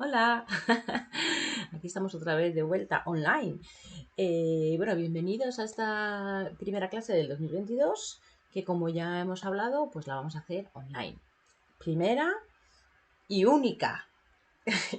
Hola, aquí estamos otra vez de vuelta online. Bueno, bienvenidos a esta primera clase del 2022, que como ya hemos hablado, pues la vamos a hacer online. Primera y única.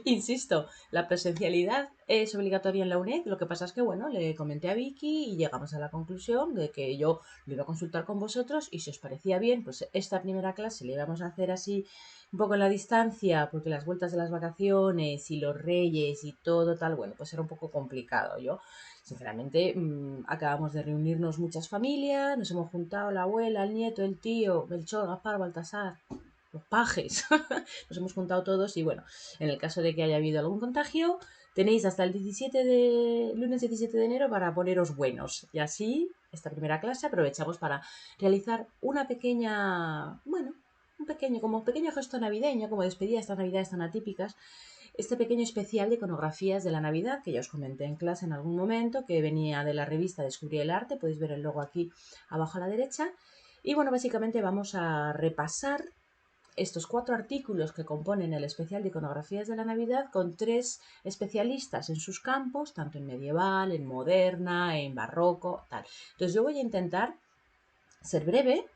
Insisto, la presencialidad es obligatoria en la UNED. Lo que pasa es que, bueno, le comenté a Vicky y llegamos a la conclusión de que yo lo iba a consultar con vosotros y si os parecía bien, pues esta primera clase le íbamos a hacer así un poco en la distancia, porque las vueltas de las vacaciones y los reyes y todo tal, bueno, pues era un poco complicado. Yo, sinceramente, acabamos de reunirnos muchas familias, nos hemos juntado la abuela, el nieto, el tío, Melchor, Gaspar, Baltasar, los pajes, nos hemos juntado todos y bueno, en el caso de que haya habido algún contagio, tenéis hasta el lunes 17 de enero para poneros buenos. Y así, esta primera clase aprovechamos para realizar una pequeña, bueno, como un pequeño gesto navideño, como despedida de estas navidades tan atípicas, este pequeño especial de iconografías de la Navidad, que ya os comenté en clase en algún momento, que venía de la revista Descubrir el Arte, podéis ver el logo aquí abajo a la derecha. Y bueno, básicamente vamos a repasar estos 4 artículos que componen el especial de iconografías de la Navidad con 3 especialistas en sus campos, tanto en medieval, en moderna, en barroco, tal. Entonces yo voy a intentar ser breve.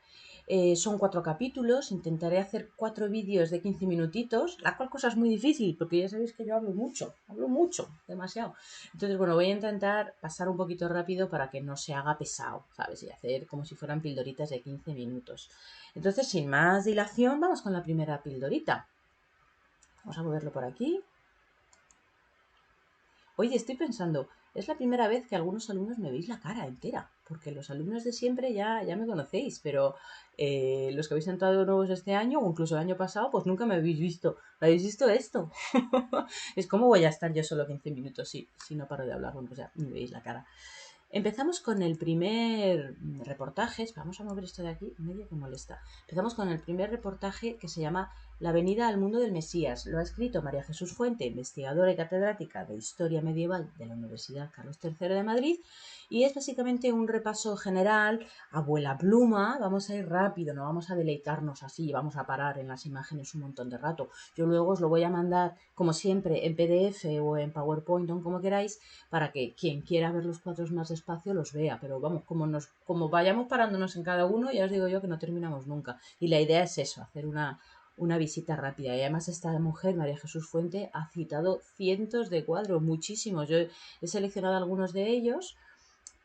Son 4 capítulos, intentaré hacer 4 vídeos de 15 minutitos, la cual cosa es muy difícil, porque ya sabéis que yo hablo mucho, demasiado. Entonces, bueno, voy a intentar pasar un poquito rápido para que no se haga pesado, ¿sabes? Y hacer como si fueran pildoritas de 15 minutos. Entonces, sin más dilación, vamos con la primera pildorita. Vamos a moverlo por aquí. Oye, estoy pensando, es la primera vez que algunos alumnos me veis la cara entera, porque los alumnos de siempre ya me conocéis, pero los que habéis entrado nuevos este año o incluso el año pasado, pues nunca me habéis visto. ¿Me habéis visto esto? Es como voy a estar yo solo 15 minutos si no paro de hablar, bueno, pues ya me veis la cara. Empezamos con el primer reportaje. Vamos a mover esto de aquí, medio que molesta. Empezamos con el primer reportaje que se llama La venida al mundo del Mesías. Lo ha escrito María Jesús Fuente, investigadora y catedrática de Historia Medieval de la Universidad Carlos III de Madrid. Y es básicamente un repaso general, abuela pluma. Vamos a ir rápido, no vamos a deleitarnos así, vamos a parar en las imágenes un montón de rato. Yo luego os lo voy a mandar, como siempre, en PDF o en PowerPoint o como queráis, para que quien quiera ver los cuadros más despacio los vea. Pero vamos, como vayamos parándonos en cada uno, ya os digo yo que no terminamos nunca. Y la idea es eso, hacer una visita rápida. Y además esta mujer, María Jesús Fuente, ha citado cientos de cuadros, muchísimos. Yo he seleccionado algunos de ellos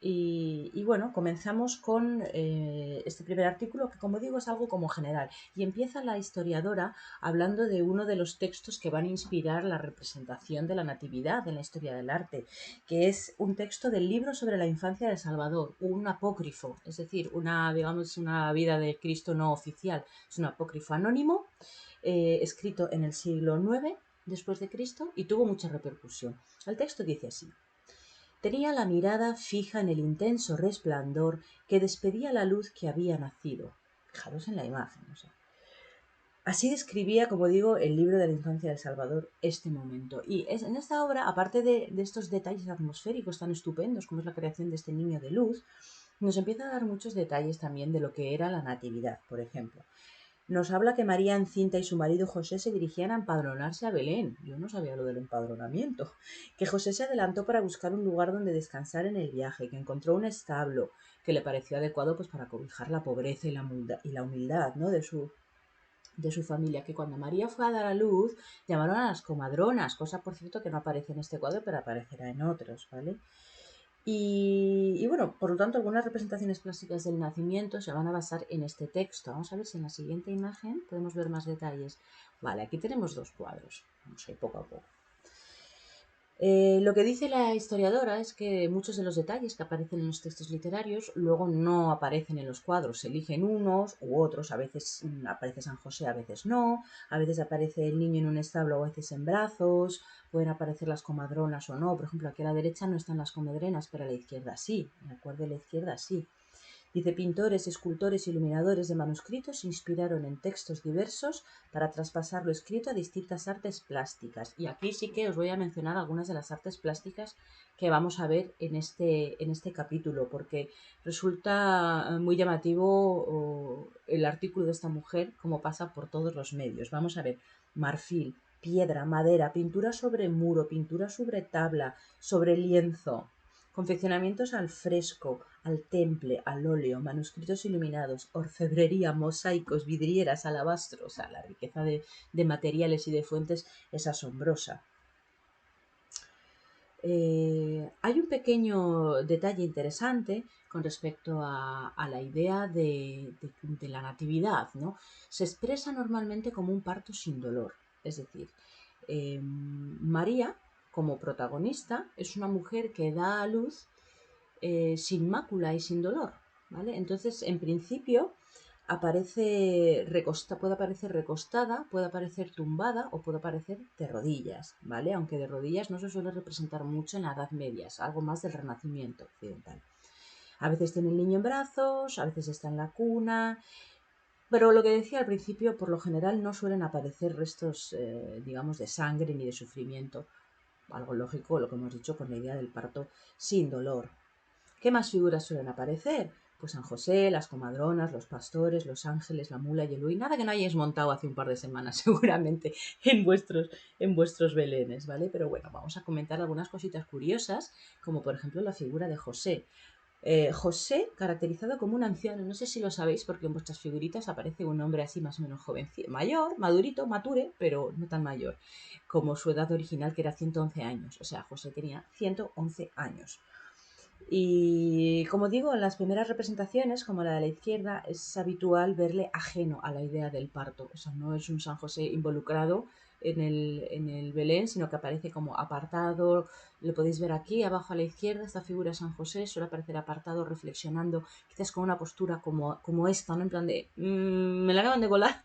y bueno, comenzamos con este primer artículo que, como digo, es algo como general. Y empieza la historiadora hablando de uno de los textos que van a inspirar la representación de la Natividad en la historia del arte, que es un texto del libro sobre la infancia de Salvador, un apócrifo, es decir, digamos, una vida de Cristo no oficial. Es un apócrifo anónimo, escrito en el siglo IX después de Cristo y tuvo mucha repercusión. El texto dice así: tenía la mirada fija en el intenso resplandor que despedía la luz que había nacido. Fijaros en la imagen. O sea. Así describía, como digo, el libro de la infancia de Salvador este momento. Y en esta obra, aparte de estos detalles atmosféricos tan estupendos como es la creación de este niño de luz, nos empieza a dar muchos detalles también de lo que era la natividad, por ejemplo. Nos habla que María encinta y su marido José se dirigían a empadronarse a Belén. Yo no sabía lo del empadronamiento. Que José se adelantó para buscar un lugar donde descansar en el viaje, que encontró un establo que le pareció adecuado pues para cobijar la pobreza y la humildad, ¿no? de su familia, que cuando María fue a dar a luz llamaron a las comadronas, cosa por cierto que no aparece en este cuadro, pero aparecerá en otros, ¿vale? Y bueno, por lo tanto, algunas representaciones plásticas del nacimiento se van a basar en este texto. Vamos a ver si en la siguiente imagen podemos ver más detalles. Vale, aquí tenemos 2 cuadros. Vamos a ir poco a poco. Lo que dice la historiadora es que muchos de los detalles que aparecen en los textos literarios luego no aparecen en los cuadros. Se eligen unos u otros. A veces aparece San José, a veces no. A veces aparece el niño en un establo, a veces en brazos. Pueden aparecer las comadronas o no. Por ejemplo, aquí a la derecha no están las comadronas, pero a la izquierda sí. En el cuadro de la izquierda sí. Dice, pintores, escultores, iluminadores de manuscritos se inspiraron en textos diversos para traspasar lo escrito a distintas artes plásticas. Y aquí sí que os voy a mencionar algunas de las artes plásticas que vamos a ver en este capítulo, porque resulta muy llamativo el artículo de esta mujer, como pasa por todos los medios. Vamos a ver, marfil, piedra, madera, pintura sobre muro, pintura sobre tabla, sobre lienzo, confeccionamientos al fresco, al temple, al óleo, manuscritos iluminados, orfebrería, mosaicos, vidrieras, alabastros. O sea, la riqueza de materiales y de fuentes es asombrosa. Hay un pequeño detalle interesante con respecto a la idea de la natividad, ¿no? Se expresa normalmente como un parto sin dolor. Es decir, María, como protagonista, es una mujer que da a luz sin mácula y sin dolor, ¿vale? Entonces, en principio, puede aparecer recostada, puede aparecer tumbada o puede aparecer de rodillas, ¿vale? Aunque de rodillas no se suele representar mucho en la Edad Media, es algo más del Renacimiento occidental. A veces tiene el niño en brazos, a veces está en la cuna, pero lo que decía al principio, por lo general no suelen aparecer restos, digamos, de sangre ni de sufrimiento. Algo lógico, lo que hemos dicho con la idea del parto sin dolor. ¿Qué más figuras suelen aparecer? Pues San José, las comadronas, los pastores, los ángeles, la mula y el buey. Nada que no hayáis montado hace un par de semanas seguramente en vuestros belenes, ¿vale? Pero bueno, vamos a comentar algunas cositas curiosas, como por ejemplo la figura de José. José, caracterizado como un anciano, no sé si lo sabéis porque en vuestras figuritas aparece un hombre así más o menos joven, mayor, madurito, mature, pero no tan mayor, como su edad original que era 111 años. O sea, José tenía 111 años. Y como digo, en las primeras representaciones, como la de la izquierda, es habitual verle ajeno a la idea del parto. O sea, no es un San José involucrado en el Belén, sino que aparece como apartado. Lo podéis ver aquí, abajo a la izquierda, esta figura de San José suele aparecer apartado, reflexionando, quizás con una postura como esta, ¿no? En plan de, me la acaban de colar.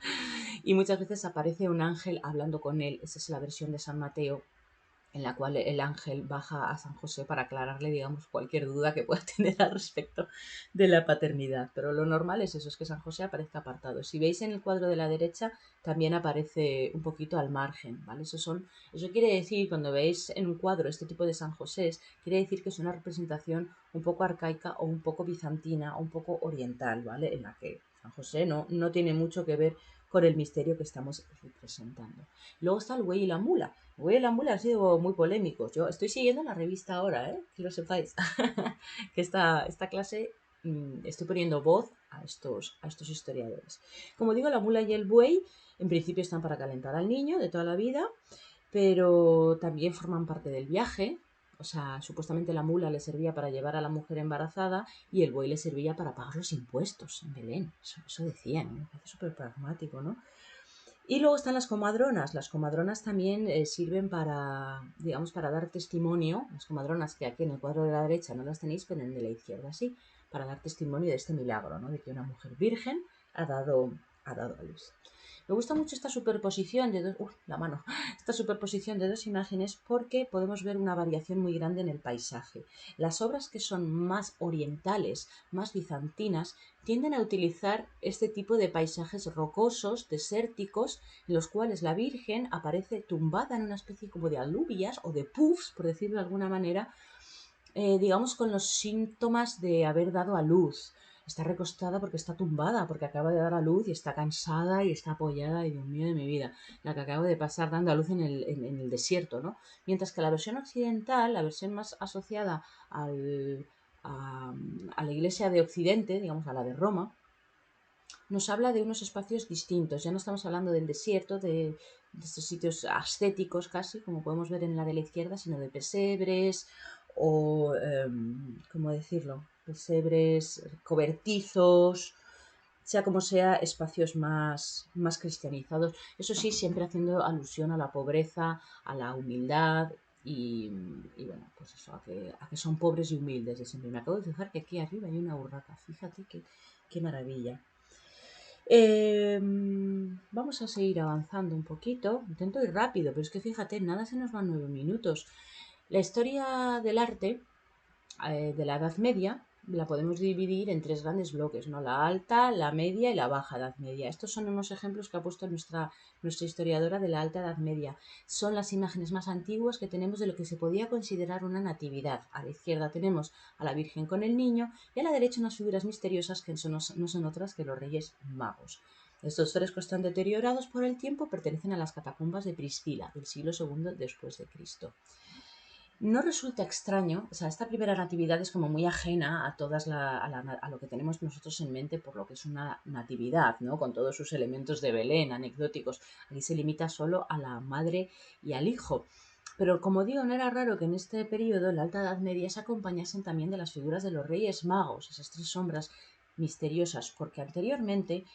Y muchas veces aparece un ángel hablando con él. Esa es la versión de San Mateo, en la cual el ángel baja a San José para aclararle, digamos, cualquier duda que pueda tener al respecto de la paternidad. Pero lo normal es eso, es que San José aparezca apartado. Si veis en el cuadro de la derecha, también aparece un poquito al margen, ¿vale? Eso quiere decir, cuando veis en un cuadro este tipo de San José, quiere decir que es una representación un poco arcaica o un poco bizantina o un poco oriental, ¿vale? En la que San José no tiene mucho que ver con el misterio que estamos representando. Luego está el buey y la mula. El buey y la mula han sido muy polémicos. Yo estoy siguiendo la revista ahora, que lo sepáis. Que esta clase estoy poniendo voz a estos historiadores. Como digo, la mula y el buey en principio están para calentar al niño de toda la vida, pero también forman parte del viaje. O sea, supuestamente la mula le servía para llevar a la mujer embarazada y el buey le servía para pagar los impuestos en Belén. Eso decían, ¿no? Me parece súper pragmático, ¿no? Y luego están las comadronas. Las comadronas también sirven para, digamos, para dar testimonio. Las comadronas que aquí en el cuadro de la derecha no las tenéis, pero en el de la izquierda sí, para dar testimonio de este milagro, ¿no? De que una mujer virgen ha dado a luz. Me gusta mucho esta superposición de esta superposición de dos imágenes porque podemos ver una variación muy grande en el paisaje. Las obras que son más orientales, más bizantinas, tienden a utilizar este tipo de paisajes rocosos, desérticos, en los cuales la Virgen aparece tumbada en una especie como de alubias o de puffs, por decirlo de alguna manera, digamos con los síntomas de haber dado a luz. Está recostada porque está tumbada, porque acaba de dar a luz y está cansada y está apoyada, y Dios mío de mi vida, la que acabo de pasar dando a luz en el desierto, ¿no? Mientras que la versión occidental, la versión más asociada a la iglesia de Occidente, digamos a la de Roma, nos habla de unos espacios distintos. Ya no estamos hablando del desierto, de estos sitios ascéticos casi, como podemos ver en la de la izquierda, sino de pesebres o, ¿cómo decirlo? Pesebres, cobertizos, sea como sea, espacios más cristianizados. Eso sí, siempre haciendo alusión a la pobreza, a la humildad y bueno, pues eso, a que son pobres y humildes de siempre. Me acabo de fijar que aquí arriba hay una urraca. Fíjate qué maravilla. Vamos a seguir avanzando un poquito. Intento ir rápido, pero es que fíjate, nada se nos van 9 minutos. La historia del arte de la Edad Media la podemos dividir en tres grandes bloques, ¿no? La alta, la media y la baja Edad Media. Estos son unos ejemplos que ha puesto nuestra historiadora de la Alta Edad Media. Son las imágenes más antiguas que tenemos de lo que se podía considerar una natividad. A la izquierda tenemos a la Virgen con el niño y a la derecha unas figuras misteriosas que no son otras que los Reyes Magos. Estos frescos tan deteriorados por el tiempo pertenecen a las catacumbas de Priscila, del siglo II después de Cristo. No resulta extraño, o sea, esta primera natividad es como muy ajena a a lo que tenemos nosotros en mente por lo que es una natividad, ¿no? Con todos sus elementos de Belén, anecdóticos. Aquí se limita solo a la madre y al hijo. Pero como digo, no era raro que en este periodo, en la Alta Edad Media, se acompañasen también de las figuras de los Reyes Magos, esas tres sombras misteriosas, porque anteriormente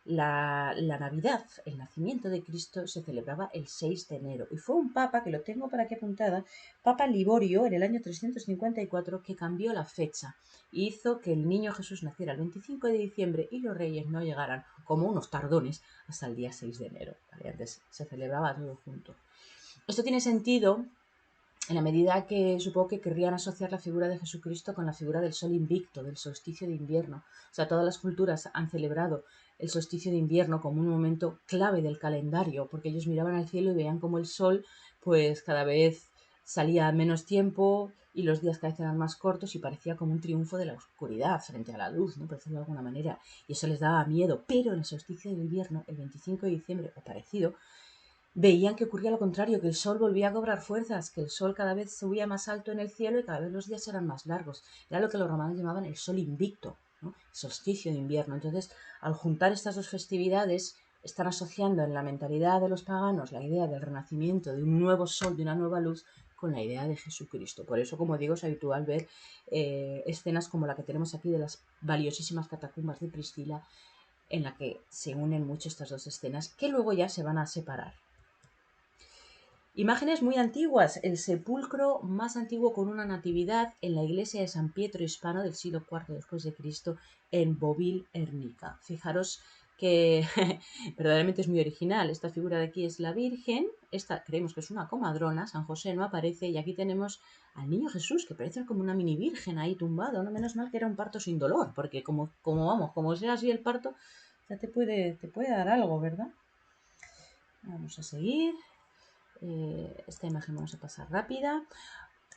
la Navidad, el nacimiento de Cristo, se celebraba el 6 de enero. Y fue un papa, que lo tengo por aquí apuntada, Papa Liborio, en el año 354, que cambió la fecha y hizo que el niño Jesús naciera el 25 de diciembre y los reyes no llegaran como unos tardones hasta el día 6 de enero. ¿Vale? Antes se celebraba todo junto. Esto tiene sentido en la medida que supongo que querrían asociar la figura de Jesucristo con la figura del sol invicto, del solsticio de invierno. O sea, todas las culturas han celebrado el solsticio de invierno como un momento clave del calendario, porque ellos miraban al cielo y veían como el sol, pues cada vez salía menos tiempo y los días cada vez eran más cortos y parecía como un triunfo de la oscuridad frente a la luz, ¿no? Por decirlo de alguna manera. Y eso les daba miedo. Pero en el solsticio de invierno, el 25 de diciembre o parecido, veían que ocurría lo contrario, que el sol volvía a cobrar fuerzas, que el sol cada vez subía más alto en el cielo y cada vez los días eran más largos. Era lo que los romanos llamaban el sol invicto, ¿no? El solsticio de invierno. Entonces, al juntar estas dos festividades, están asociando en la mentalidad de los paganos la idea del renacimiento, de un nuevo sol, de una nueva luz, con la idea de Jesucristo. Por eso, como digo, es habitual ver escenas como la que tenemos aquí de las valiosísimas catacumbas de Priscila, en la que se unen mucho estas dos escenas, que luego ya se van a separar. Imágenes muy antiguas. El sepulcro más antiguo con una natividad en la iglesia de San Pietro Hispano del siglo IV después de Cristo en Bovil, Ernica. Fijaros que verdaderamente es muy original. Esta figura de aquí es la Virgen. Esta creemos que es una comadrona. San José no aparece. Y aquí tenemos al niño Jesús, que parece como una mini virgen ahí tumbado. No, menos mal que era un parto sin dolor, porque como sea así el parto, ya te puede dar algo, ¿verdad? Vamos a seguir. Esta imagen vamos a pasar rápida.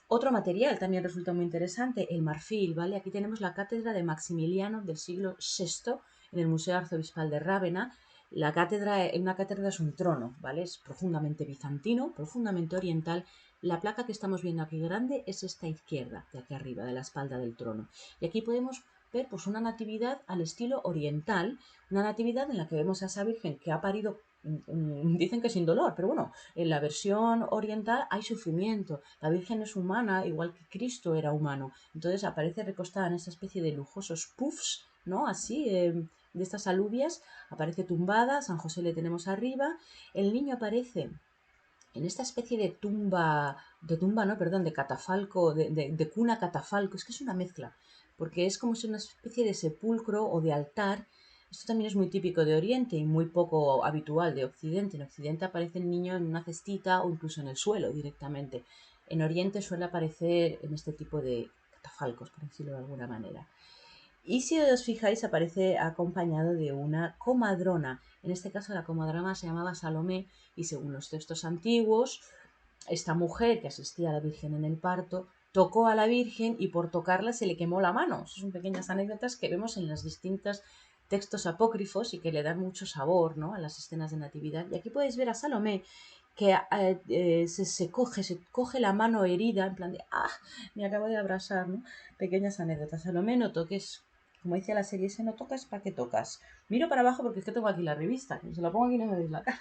Otro material también resulta muy interesante, el marfil, ¿vale? Aquí tenemos la cátedra de Maximiliano del siglo VI en el Museo Arzobispal de Rávena. La cátedra, una cátedra es un trono, ¿vale? Es profundamente bizantino, profundamente oriental. La placa que estamos viendo aquí grande es esta izquierda, de aquí arriba, de la espalda del trono. Y aquí podemos ver pues una natividad al estilo oriental, una natividad en la que vemos a esa virgen que ha parido, dicen que sin dolor, pero bueno, en la versión oriental hay sufrimiento. La Virgen es humana, igual que Cristo era humano. Entonces aparece recostada en esta especie de lujosos puffs, ¿no? Así, de estas alubias. Aparece tumbada, San José le tenemos arriba. El niño aparece en esta especie no, perdón, de catafalco, de cuna catafalco. Es que es una mezcla, porque es como si una especie de sepulcro o de altar. Esto también es muy típico de Oriente y muy poco habitual de Occidente. En Occidente aparece el niño en una cestita o incluso en el suelo directamente. En Oriente suele aparecer en este tipo de catafalcos, por decirlo de alguna manera. Y si os fijáis, aparece acompañado de una comadrona. En este caso, la comadrona se llamaba Salomé y según los textos antiguos, esta mujer que asistía a la Virgen en el parto tocó a la Virgen y por tocarla se le quemó la mano. Son pequeñas anécdotas que vemos en los distintos textos apócrifos y que le dan mucho sabor, ¿no?, a las escenas de natividad. Y aquí podéis ver a Salomé que se coge la mano herida en plan de ¡ah! Me acabo de abrazar, ¿no? Pequeñas anécdotas. Salomé, no toques, como dice la serie, ese no tocas, ¿para qué tocas? Miro para abajo porque es que tengo aquí la revista, que se la pongo aquí y no me veis la cara.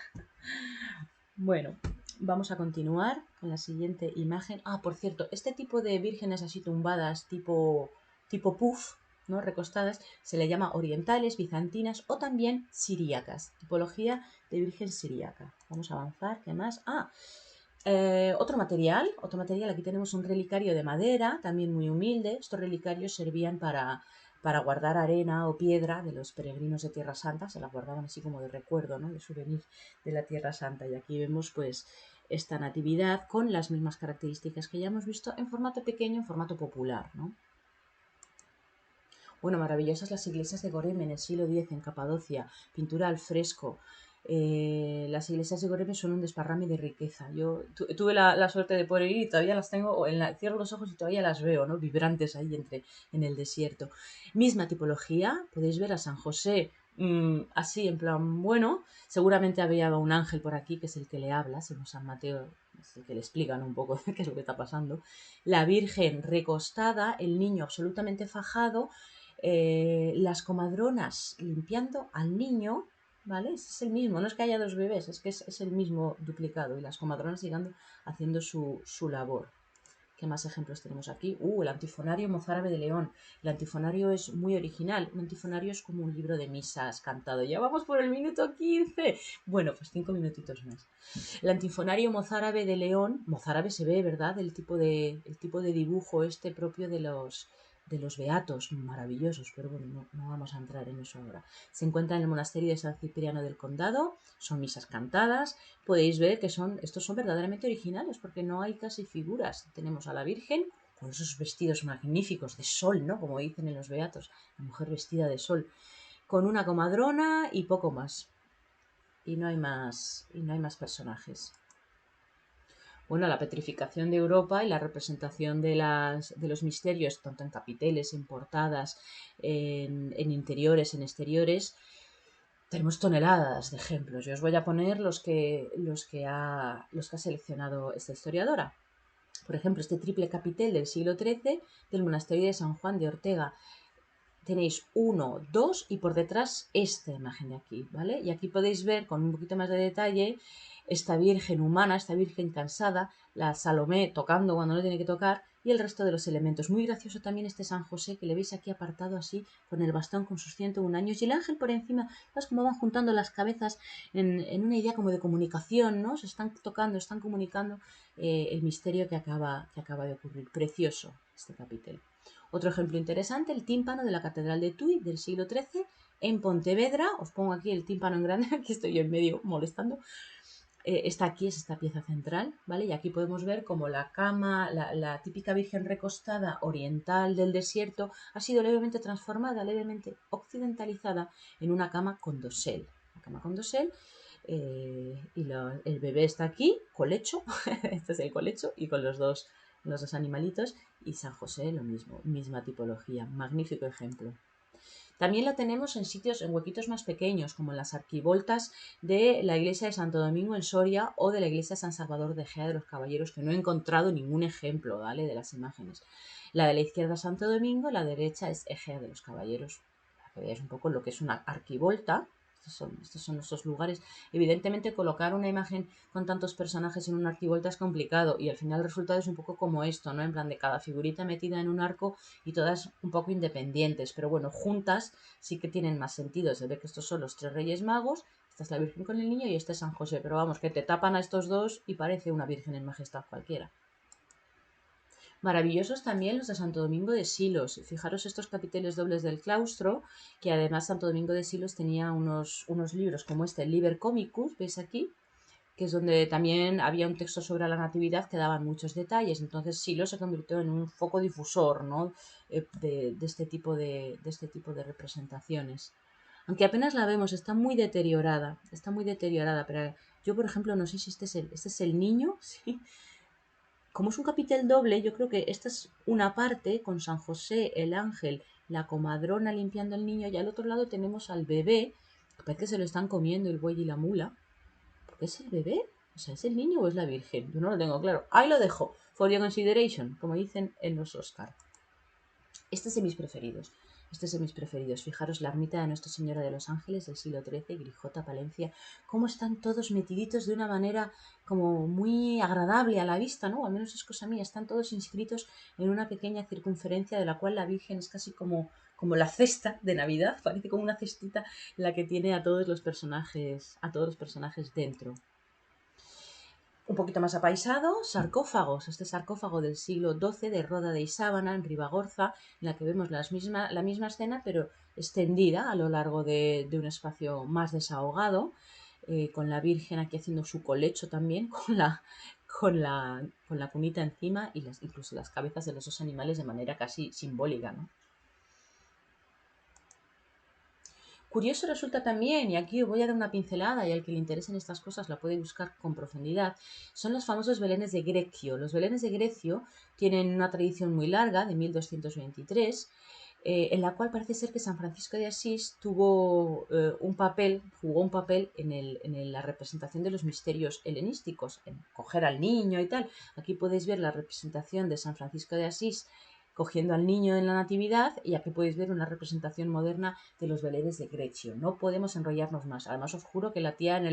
Bueno, vamos a continuar con la siguiente imagen. Ah, por cierto, este tipo de vírgenes así tumbadas, tipo puff, ¿no?, recostadas, se le llama orientales, bizantinas o también siríacas. Tipología de virgen siríaca. Vamos a avanzar, ¿qué más? Otro material, aquí tenemos un relicario de madera, también muy humilde. Estos relicarios servían para guardar arena o piedra de los peregrinos de Tierra Santa, se la guardaban así como de recuerdo, ¿no?, de souvenir de la Tierra Santa. Y aquí vemos pues esta natividad con las mismas características que ya hemos visto en formato pequeño, en formato popular, ¿no? Bueno, maravillosas las iglesias de Goreme en el siglo X en Capadocia, pintura al fresco. Las iglesias de Goreme son un desparrame de riqueza. Yo tuve la suerte de poder ir y todavía las tengo, cierro los ojos y todavía las veo, ¿no?, vibrantes ahí en el desierto. Misma tipología, podéis ver a San José así en plan, bueno, seguramente había un ángel por aquí que es el que le habla, según San Mateo, es el que le explican un poco qué es lo que está pasando. La Virgen recostada, el niño absolutamente fajado, las comadronas limpiando al niño, ¿vale? Es el mismo, no es que haya dos bebés, es que es el mismo duplicado y las comadronas llegando haciendo su labor. ¿Qué más ejemplos tenemos aquí? El antifonario mozárabe de León. El antifonario es muy original. Un antifonario es como un libro de misas cantado. Ya vamos por el minuto 15. Bueno, pues 5 minutitos más. El antifonario mozárabe de León, mozárabe se ve, ¿verdad? El tipo de dibujo este propio de los beatos, maravillosos, pero bueno, no vamos a entrar en eso ahora. Se encuentra en el monasterio de San Cipriano del Condado, son misas cantadas, podéis ver que estos son verdaderamente originales porque no hay casi figuras. Tenemos a la Virgen con esos vestidos magníficos de sol, ¿no? Como dicen en los beatos, la mujer vestida de sol, con una comadrona y poco más. Y no hay más personajes. Bueno, la petrificación de Europa y la representación de los misterios, tanto en capiteles, en portadas, en interiores, en exteriores, tenemos toneladas de ejemplos. Yo os voy a poner los que ha seleccionado esta historiadora. Por ejemplo, este triple capitel del siglo XIII del monasterio de San Juan de Ortega. Tenéis uno, dos y por detrás esta imagen de aquí, ¿vale? Y aquí podéis ver con un poquito más de detalle esta virgen humana, esta virgen cansada, la Salomé tocando cuando no tiene que tocar y el resto de los elementos. Muy gracioso también este San José que le veis aquí apartado así con el bastón con sus 101 años y el ángel por encima. ¿Sabes cómo van juntando las cabezas en una idea como de comunicación, ¿no? Se están tocando, están comunicando el misterio que acaba de ocurrir. Precioso este capítulo. Otro ejemplo interesante, el tímpano de la Catedral de Tuy del siglo XIII en Pontevedra. Os pongo aquí el tímpano en grande, aquí estoy yo en medio molestando. Está aquí, es esta pieza central, ¿vale? Y aquí podemos ver como la cama, la típica Virgen recostada oriental del desierto, ha sido levemente transformada, levemente occidentalizada en una cama con dosel. Una cama con dosel. El bebé está aquí, colecho, este es el colecho, y con los dos animalitos, y San José lo mismo, misma tipología, magnífico ejemplo. También la tenemos en sitios, en huequitos más pequeños, como en las arquivoltas de la iglesia de Santo Domingo en Soria o de la iglesia de San Salvador de Ejea de los Caballeros, que no he encontrado ningún ejemplo, ¿vale? De las imágenes. La de la izquierda Santo Domingo, la derecha es Ejea de los Caballeros. Para que veáis un poco lo que es una arquivolta. Estos son nuestros lugares. Evidentemente colocar una imagen con tantos personajes en una arquivolta es complicado y al final el resultado es un poco como esto, ¿no? En plan de cada figurita metida en un arco y todas un poco independientes, pero bueno, juntas sí que tienen más sentido. Se ve que estos son los tres Reyes Magos, esta es la Virgen con el Niño y este es San José, pero vamos, que te tapan a estos dos y parece una Virgen en majestad cualquiera. Maravillosos también los de Santo Domingo de Silos. Fijaros estos capiteles dobles del claustro, que además Santo Domingo de Silos tenía unos libros como este, el Liber Comicus, ¿veis aquí? Que es donde también había un texto sobre la natividad que daban muchos detalles. Entonces Silos se convirtió en un foco difusor, ¿no? de este tipo de representaciones. Aunque apenas la vemos, está muy deteriorada, pero yo, por ejemplo, no sé si este es el niño, sí. Como es un capitel doble, yo creo que esta es una parte con San José, el ángel, la comadrona limpiando al niño y al otro lado tenemos al bebé, que parece que se lo están comiendo el buey y la mula. ¿Por qué es el bebé? O sea, ¿es el niño o es la virgen? Yo no lo tengo claro. Ahí lo dejo. For your consideration, como dicen en los Oscar. Este es de mis preferidos. Fijaros la ermita de Nuestra Señora de los Ángeles del siglo XIII, Grijota, Palencia. Cómo están todos metiditos de una manera como muy agradable a la vista, ¿no? Al menos es cosa mía. Están todos inscritos en una pequeña circunferencia de la cual la Virgen es casi como la cesta de Navidad. Parece como una cestita la que tiene a todos los personajes dentro. Un poquito más apaisado, sarcófagos. Este sarcófago del siglo XII de Roda de Isábana, en Ribagorza, en la que vemos la misma escena, pero extendida a lo largo de un espacio más desahogado, con la Virgen aquí haciendo su colecho también, con la cunita encima y incluso las cabezas de los dos animales de manera casi simbólica, ¿no? Curioso resulta también, y aquí os voy a dar una pincelada y al que le interesen estas cosas la puede buscar con profundidad, son los famosos belenes de Grecio. Los belenes de Grecio tienen una tradición muy larga, de 1223, en la cual parece ser que San Francisco de Asís jugó un papel en la representación de los misterios helenísticos, en coger al niño y tal. Aquí podéis ver la representación de San Francisco de Asís cogiendo al niño en la Natividad, y aquí podéis ver una representación moderna de los veleres de Greccio. No podemos enrollarnos más. Además os juro que la tía en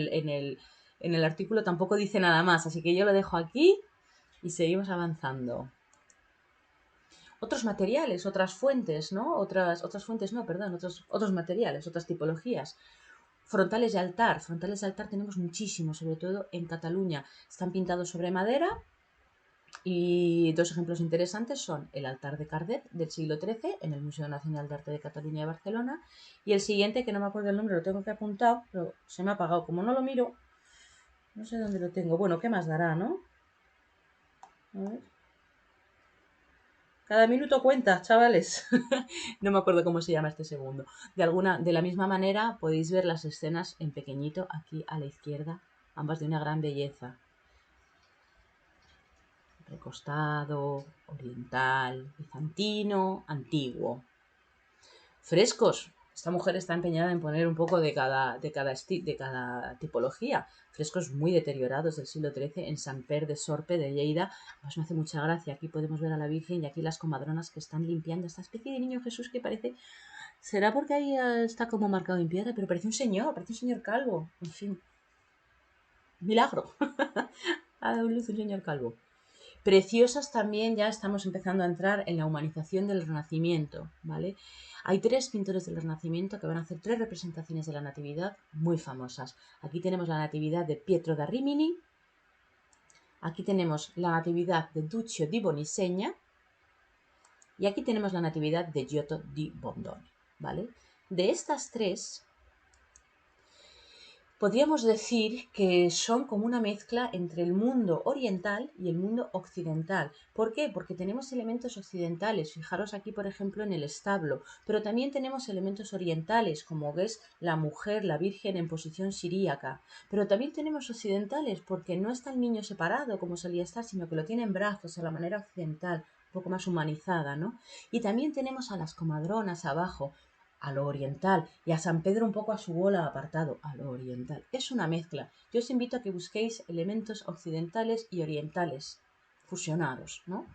el artículo tampoco dice nada más, así que yo lo dejo aquí y seguimos avanzando. Otros materiales, otras fuentes, ¿no? Otras fuentes, no, perdón, otros materiales, otras tipologías. Frontales de altar. Frontales de altar tenemos muchísimos, sobre todo en Cataluña. Están pintados sobre madera y dos ejemplos interesantes son el altar de Cardet del siglo XIII en el Museo Nacional de Arte de Cataluña de Barcelona, y el siguiente, que no me acuerdo el nombre, lo tengo que apuntar, pero se me ha apagado. Como no lo miro, no sé dónde lo tengo. Bueno, ¿qué más dará, no? A ver. Cada minuto cuenta, chavales. No me acuerdo cómo se llama este segundo. De la misma manera podéis ver las escenas en pequeñito aquí a la izquierda, ambas de una gran belleza. Recostado, oriental, bizantino, antiguo. Frescos. Esta mujer está empeñada en poner un poco de cada tipología. Frescos muy deteriorados del siglo XIII en Sant Pere de Sorpe de Lleida. Pues me hace mucha gracia. Aquí podemos ver a la Virgen y aquí las comadronas que están limpiando esta especie de niño Jesús que parece... ¿Será porque ahí está como marcado en piedra? Pero parece un señor calvo. En fin. Milagro. Ha dado luz un señor calvo. Preciosas también, ya estamos empezando a entrar en la humanización del Renacimiento, ¿vale? Hay tres pintores del Renacimiento que van a hacer tres representaciones de la Natividad muy famosas. Aquí tenemos la Natividad de Pietro da Rimini, aquí tenemos la Natividad de Duccio di Bonisegna y aquí tenemos la Natividad de Giotto di Bondone, ¿vale? De estas tres, podríamos decir que son como una mezcla entre el mundo oriental y el mundo occidental. ¿Por qué? Porque tenemos elementos occidentales. Fijaros aquí, por ejemplo, en el establo, pero también tenemos elementos orientales, como ves la mujer, la Virgen en posición siríaca. Pero también tenemos occidentales, porque no está el niño separado como solía estar, sino que lo tiene en brazos a la manera occidental, un poco más humanizada, ¿no? Y también tenemos a las comadronas abajo, a lo oriental, y a San Pedro un poco a su bola apartado, a lo oriental. Es una mezcla. Yo os invito a que busquéis elementos occidentales y orientales fusionados, ¿no?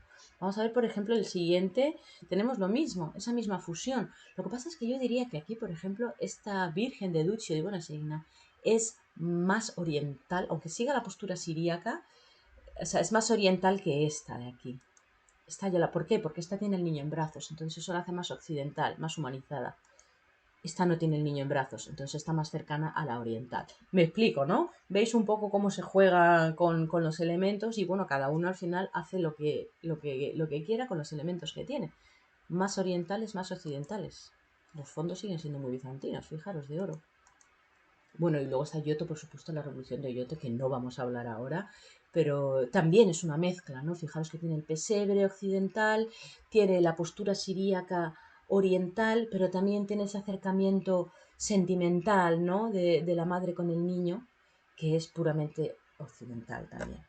Vamos a ver, por ejemplo, el siguiente. Tenemos lo mismo, esa misma fusión. Lo que pasa es que yo diría que aquí, por ejemplo, esta Virgen de Duccio di Bonisegna es más oriental, aunque siga la postura siríaca, o sea, es más oriental que esta de aquí. ¿Por qué? Porque esta tiene el niño en brazos, entonces eso la hace más occidental, más humanizada. Esta no tiene el niño en brazos, entonces está más cercana a la oriental. Me explico, ¿no? Veis un poco cómo se juega con los elementos y bueno, cada uno al final hace lo que quiera con los elementos que tiene. Más orientales, más occidentales. Los fondos siguen siendo muy bizantinos, fijaros, de oro. Bueno, y luego está Giotto, por supuesto, la revolución de Giotto, que no vamos a hablar ahora, pero también es una mezcla, ¿no? Fijaros que tiene el pesebre occidental, tiene la postura siríaca oriental, pero también tiene ese acercamiento sentimental, ¿no? De la madre con el niño, que es puramente occidental también.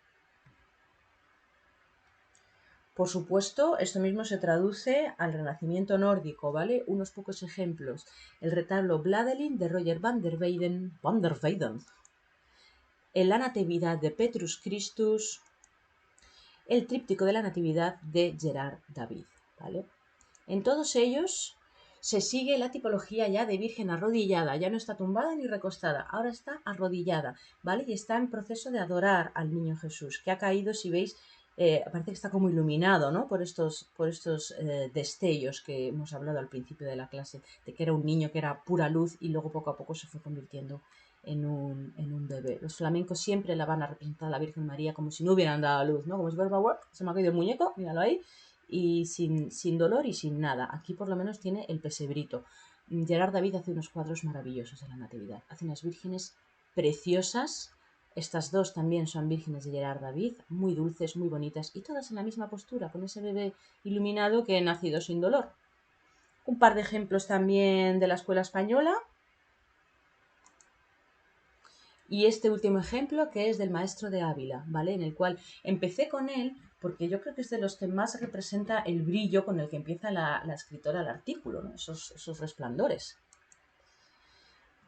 Por supuesto, esto mismo se traduce al Renacimiento nórdico, ¿vale? Unos pocos ejemplos. El retablo Bladelin de Roger van der Weyden, la Natividad de Petrus Christus, el tríptico de la Natividad de Gerard David, ¿vale? En todos ellos se sigue la tipología ya de Virgen arrodillada, ya no está tumbada ni recostada, ahora está arrodillada, ¿vale? Y está en proceso de adorar al niño Jesús, que ha caído, si veis, parece que está como iluminado, ¿no? Por estos destellos que hemos hablado al principio de la clase, de que era un niño que era pura luz y luego poco a poco se fue convirtiendo en un bebé. Los flamencos siempre la van a representar a la Virgen María como si no hubieran dado a luz, ¿no? Como si fuera, se me ha caído el muñeco, míralo ahí, y sin dolor y sin nada. Aquí por lo menos tiene el pesebrito. Gerard David hace unos cuadros maravillosos de la Natividad. Hace unas vírgenes preciosas. Estas dos también son vírgenes de Gerard David, muy dulces, muy bonitas, y todas en la misma postura, con ese bebé iluminado que ha nacido sin dolor. Un par de ejemplos también de la escuela española. Y este último ejemplo que es del Maestro de Ávila, ¿vale? En el cual empecé con él porque yo creo que es de los que más representa el brillo con el que empieza la escritora el artículo, ¿no? Esos resplandores.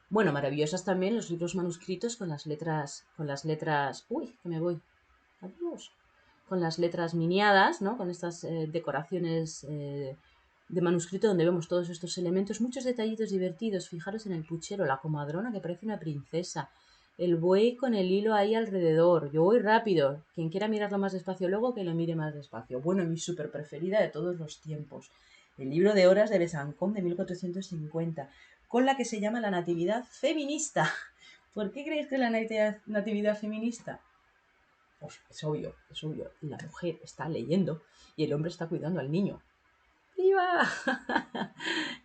Bueno, maravillosas también los libros manuscritos con las letras, uy, que me voy, adiós, con las letras miniadas, ¿no? Con estas decoraciones de manuscrito donde vemos todos estos elementos, muchos detallitos divertidos. Fijaros en el puchero, la comadrona que parece una princesa, el buey con el hilo ahí alrededor. Yo voy rápido. Quien quiera mirarlo más despacio luego, que lo mire más despacio. Bueno, mi súper preferida de todos los tiempos. El libro de horas de Besancón de 1450, con la que se llama La Natividad Feminista. ¿Por qué creéis que es la Natividad Feminista? Pues es obvio, es obvio. La mujer está leyendo y el hombre está cuidando al niño. ¡Viva!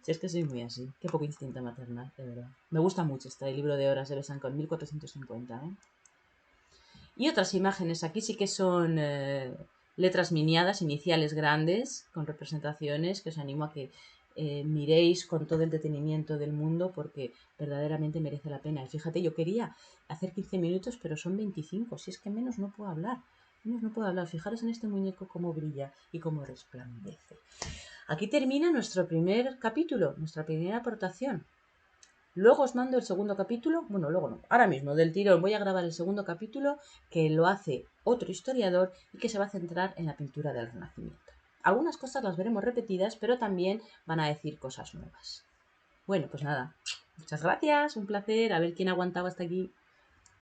Si es que soy muy así. Qué poco instinto maternal, de verdad. Me gusta mucho este libro de horas de Besancón, 1450, ¿eh? Y otras imágenes. Aquí sí que son letras miniadas, iniciales grandes, con representaciones que os animo a que miréis con todo el detenimiento del mundo porque verdaderamente merece la pena. Y fíjate, yo quería hacer 15 minutos, pero son 25. Si es que menos no puedo hablar. Menos no puedo hablar. Fijaros en este muñeco cómo brilla y cómo resplandece. Aquí termina nuestro primer capítulo, nuestra primera aportación. Luego os mando el segundo capítulo, bueno, luego no, ahora mismo del tirón voy a grabar el segundo capítulo que lo hace otro historiador y que se va a centrar en la pintura del Renacimiento. Algunas cosas las veremos repetidas, pero también van a decir cosas nuevas. Bueno, pues nada, muchas gracias, un placer, a ver quién aguantaba hasta aquí.